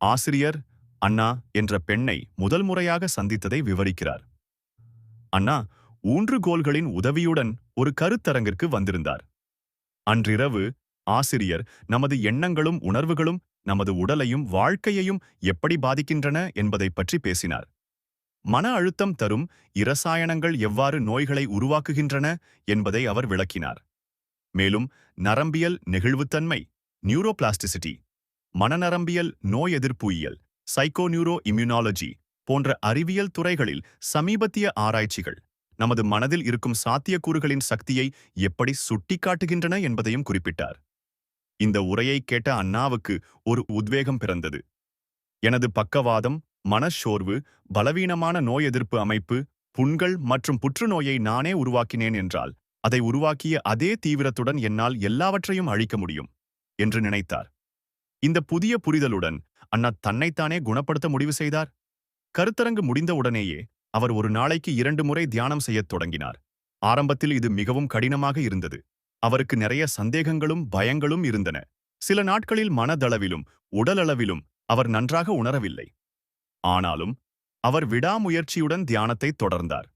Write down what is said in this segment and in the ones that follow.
ஆசிரியர் அண்ணா என்ற பெண்ணை முதல் முறையாக சந்தித்ததை விவரிக்கிறார். அண்ணா ஊன்றுகோல்களின் உதவியுடன் ஒரு கருத்தரங்கிற்கு வந்திருந்தார். அன்றிரவு ஆசிரியர் நமது எண்ணங்களும் உணர்வுகளும் நமது உடலையும் வாழ்க்கையையும் எப்படி பாதிக்கின்றன என்பதைப் பற்றி பேசினார். மன அழுத்தம் தரும் இரசாயனங்கள் எவ்வாறு நோய்களை உருவாக்குகின்றன என்பதை அவர் விளக்கினார். மேலும் நரம்பியல் நெகிழ்வுத்தன்மை நியூரோபிளாஸ்டிசிட்டி, மனநரம்பியல் நோய் எதிர்ப்புயியல் சைக்கோநியூரோ இம்யூனாலஜி போன்ற அறிவியல் துறைகளில் சமீபத்திய ஆராய்ச்சிகள் நமது மனதில் இருக்கும் சாத்தியக்கூறுகளின் சக்தியை எப்படி சுட்டிக்காட்டுகின்றன என்பதையும் குறிப்பிட்டார். இந்த உரையை கேட்ட அண்ணாவுக்கு ஒரு உத்வேகம் பிறந்தது. எனது பக்கவாதம், மனச்சோர்வு, பலவீனமான நோய் எதிர்ப்பு அமைப்பு, புண்கள் மற்றும் புற்றுநோயை நானே உருவாக்கினேன் என்றால் அதை உருவாக்கிய அதே தீவிரத்துடன் என்னால் எல்லாவற்றையும் அழிக்க முடியும் என்று நினைத்தார். இந்த புதிய புரிதலுடன் அண்ணா தன்னைத்தானே குணப்படுத்த முடிவு செய்தார். கருத்தரங்கு முடிந்தவுடனேயே அவர் ஒரு நாளைக்கு 2 முறை தியானம் செய்யத் தொடங்கினார். ஆரம்பத்தில் இது மிகவும் கடினமாக இருந்தது. அவருக்கு நிறைய சந்தேகங்களும் பயங்களும் இருந்தன. சில நாட்களில் மனதளவிலும் உடலளவிலும் அவர் நன்றாக உணரவில்லை. ஆனாலும் அவர் விடாமுயற்சியுடன் தியானத்தை தொடர்ந்தார்.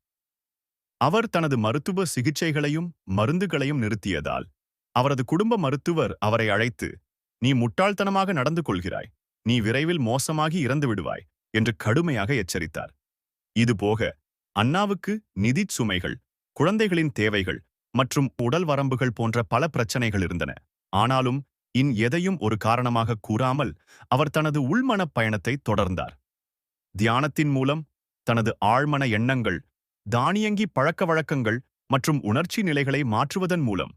அவர் தனது மருத்துவ சிகிச்சைகளையும் மருந்துகளையும் நிறுத்தியதால் அவரது குடும்ப மருத்துவர் அவரை அழைத்து, "நீ முட்டாள்தனமாக நடந்து கொள்கிறாய். நீ விரைவில் மோசமாகி இறந்து விடுவாய்" என்று கடுமையாக எச்சரித்தார். இதுபோக அண்ணாவுக்கு நிதிச் சுமைகள், குழந்தைகளின் தேவைகள் மற்றும் உடல் வரம்புகள் போன்ற பல பிரச்சனைகள் இருந்தன. ஆனாலும் எதையும் ஒரு காரணமாக கூறாமல் அவர் தனது உள்மனப் பயணத்தை தொடர்ந்தார். தியானத்தின் மூலம் தனது ஆழ்மன எண்ணங்கள், தானியங்கி பழக்கவழக்கங்கள் மற்றும் உணர்ச்சி நிலைகளை மாற்றுவதன் மூலம்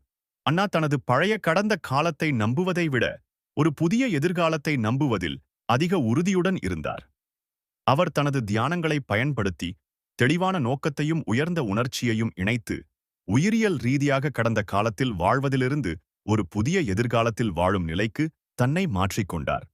அண்ணா தனது பழைய கடந்த காலத்தை நம்புவதை விட ஒரு புதிய எதிர்காலத்தை நம்புவதில் அதிக உறுதியுடன் இருந்தார். அவர் தனது தியானங்களை பயன்படுத்தி தெளிவான நோக்கத்தையும் உயர்ந்த உணர்ச்சியையும் இணைத்து உயிரியல் ரீதியாக கடந்த காலத்தில் வாழ்வதிலிருந்து ஒரு புதிய எதிர்காலத்தில் வாழும் நிலைக்கு தன்னை மாற்றிக்கொண்டார்.